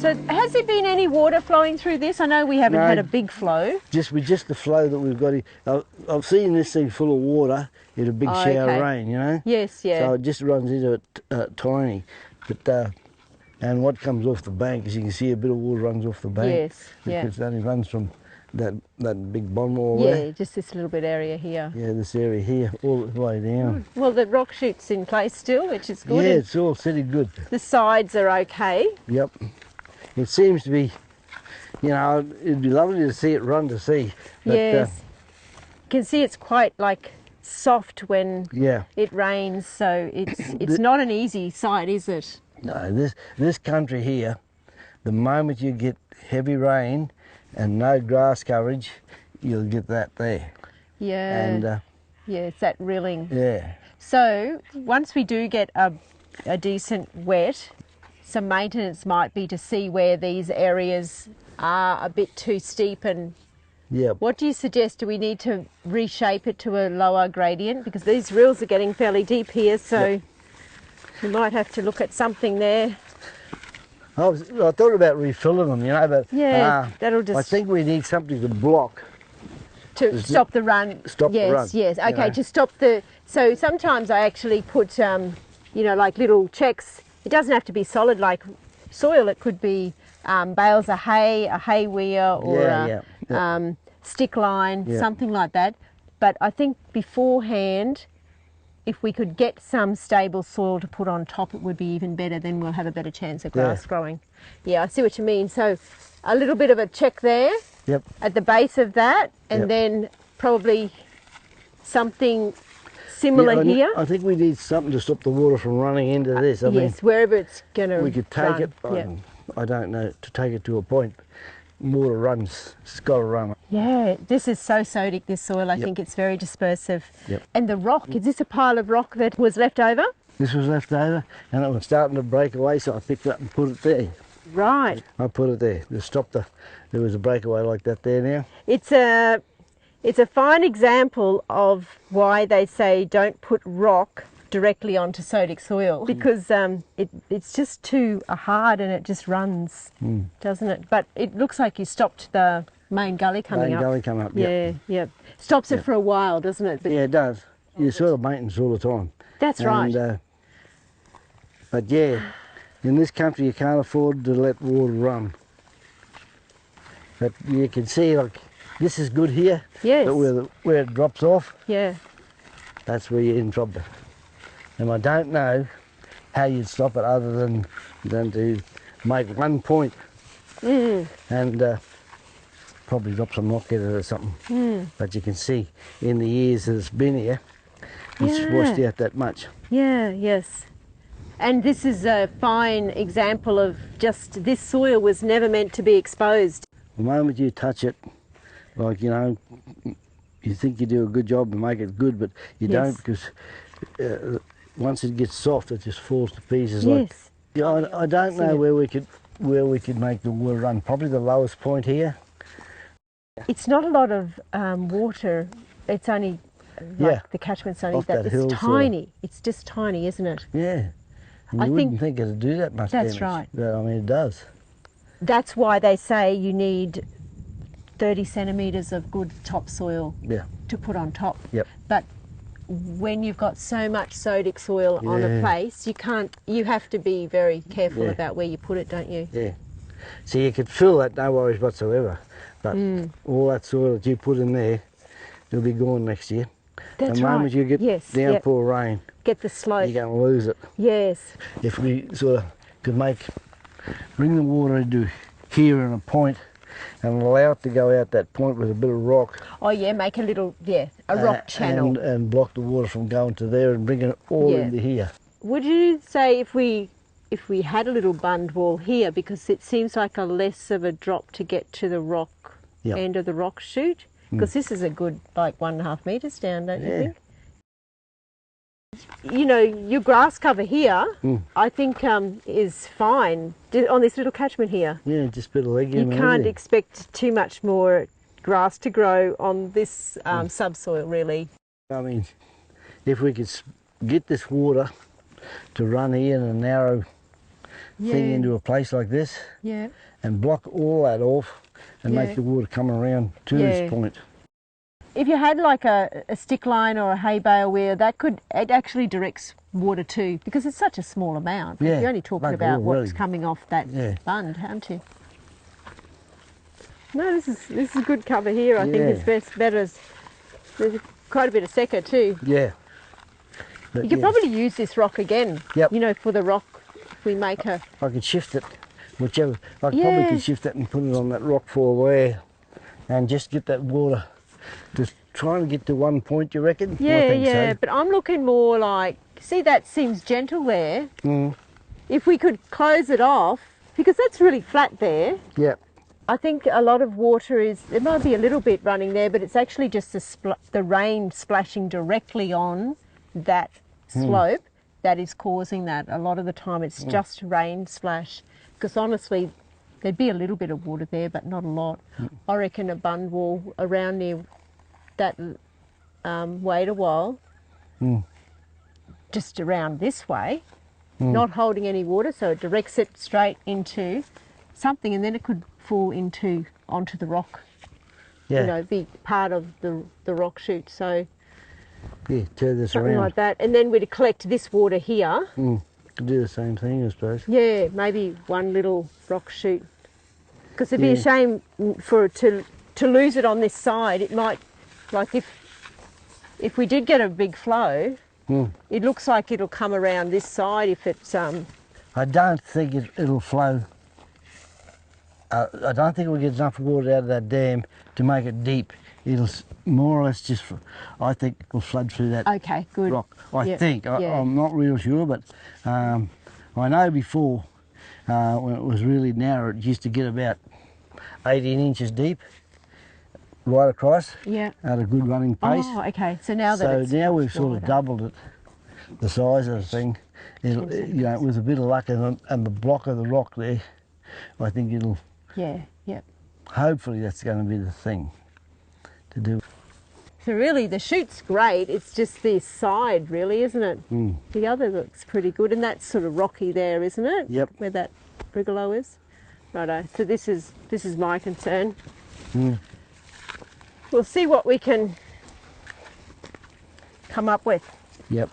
So has there been any water flowing through this? I know we haven't had a big flow. Just the flow that we've got here. I've seen this thing full of water in a big shower of rain, you know? Yes, yeah. So it just runs into it tiny. But and what comes off the bank, as you can see, a bit of water runs off the bank. Yes, yeah. It only runs from that big bond wall there. Yeah, just this little bit area here. Yeah, this area here, all the way down. Well, the rock shoot's in place still, which is good. Yeah, it's all sitting good. The sides are okay. Yep. It seems to be, you know, it'd be lovely to see it run to sea. But, yes. You can see it's quite like soft when it rains, so it's not an easy site, is it? No, this country here, the moment you get heavy rain and no grass coverage, you'll get that there. Yeah. And yeah, it's that rilling. yeah. So once we do get a decent wet, some maintenance might be to see where these areas are a bit too steep. And what do you suggest? Do we need to reshape it to a lower gradient? Because these rills are getting fairly deep here, so we might have to look at something there. I thought about refilling them, you know, but that'll just... I think we need something to block. To stop the run. Stop the run. Yes, okay, to stop the... So sometimes I actually put, you know, like little checks. It doesn't have to be solid like soil. It could be bales of hay, a hay weir, or stick line, something like that. But I think beforehand, if we could get some stable soil to put on top, it would be even better. Then we'll have a better chance of grass growing. Yeah, I see what you mean. So a little bit of a check there at the base of that, and then probably something similar here. I think we need something to stop the water from running into this. I mean, wherever it's going to we could take it, I don't know, to take it to a point. Water runs, it's got to run. Yeah, this is so sodic, this soil. I think it's very dispersive. And the rock, is this a pile of rock that was left over? This was left over, and it was starting to break away, so I picked it up and put it there. Right. I put it there to stop there was a breakaway like that there now. It's a fine example of why they say don't put rock directly onto sodic soil, because it's just too hard and it just runs, doesn't it? But it looks like you stopped the main gully coming up. Main gully coming up, yeah. Stops it for a while, doesn't it? But yeah, it does. You sort of maintenance all the time. That's right. But yeah, in this country you can't afford to let water run. But you can see, like, this is good here. Yes. But where it drops off, that's where you're in trouble. And I don't know how you'd stop it other than to make one point and probably drop some rock at it or something. But you can see in the years that it's been here, it's washed out that much. Yes. And this is a fine example of just this soil was never meant to be exposed. The moment you touch it, like, you know, you think you do a good job and make it good, but you don't, because once it gets soft, it just falls to pieces. Yes. Like, I don't know where we could make the water run. Probably the lowest point here. It's not a lot of water. It's only the catchment's only that. It's tiny. It's just tiny, isn't it? Yeah. And you wouldn't think it'd do that much damage. That's right. But I mean, it does. That's why they say you need 30 centimetres of good topsoil to put on top. But when you've got so much sodic soil on a place, you have to be very careful about where you put it, don't you? Yeah. So you could fill that, no worries whatsoever. But all that soil that you put in there, it'll be gone next year. That's the moment you get downpour rain, get the slope, you're going to lose it. Yes. If we sort of could bring the water into here in a point and allow it to go out that point with a bit of rock. Oh yeah, make a little, a rock channel. And block the water from going to there and bring it all into here. Would you say if we had a little bund wall here, because it seems like a less of a drop to get to the rock end of the rock shoot? Because this is a good, like, 1.5 metres down, don't you think? You know, your grass cover here, I think is fine on this little catchment here. Yeah, just a bit of legume. You can't expect too much more grass to grow on this subsoil, really. I mean, if we could get this water to run here in a narrow thing into a place like this Yeah. and block all that off and Yeah. make the water come around to Yeah. this point. If you had like a stick line or a hay bale weir, it actually directs water too, because it's such a small amount. Yeah, You're only talking like about really. what's coming off that Yeah. bund, aren't you? No, this is good cover here. I think it's better. There's quite a bit of secca too. Yeah. But You could probably use this rock again. Yep. You know, for the rock, if we make a. I could shift it, whichever. I Yeah. probably could shift it and put it on that rock fall there and just get that water. Just trying to get to one point, you reckon? I Yeah, think yeah. so. But I'm looking more like, see, that seems gentle there. Mm. If we could close it off, because that's really flat there. Yeah. I think a lot of water it might be a little bit running there, but it's actually just the rain splashing directly on that slope that is causing that. A lot of the time it's just rain splash, because honestly there'd be a little bit of water there, but not a lot. I reckon a bund wall around near that wait a while, just around this way, not holding any water, so it directs it straight into something, and then it could fall onto the rock. Yeah. You know, be part of the rock shoot. So Yeah, turn this something around. like that, and then we'd collect this water here. Could do the same thing, I suppose. Yeah, maybe one little rock shoot, because it'd be a Yeah. shame for it to lose it on this side. It might, like if we did get a big flow, it looks like it'll come around this side if it's I don't think it'll flow. I don't think we'll get enough water out of that dam to make it deep. It'll more or less just, I think it'll flood through that okay. Good. rock. I think. Yeah. I'm not real sure, but I know before when it was really narrow, it used to get about 18 inches deep right across Yeah. at a good running pace. Oh, okay. So now that So now we've sort of wider. doubled it, the size of the thing. It'll, you know, with a bit of luck and the block of the rock there, I think it'll. Yeah. Yeah. Hopefully, that's going to be the thing to do. So really, the shoot's great. It's just this side, really, isn't it? The other looks pretty good, and that's sort of rocky there, isn't it? Yep. Where that brigalow is. Righto. So this is my concern. We'll see what we can come up with. Yep.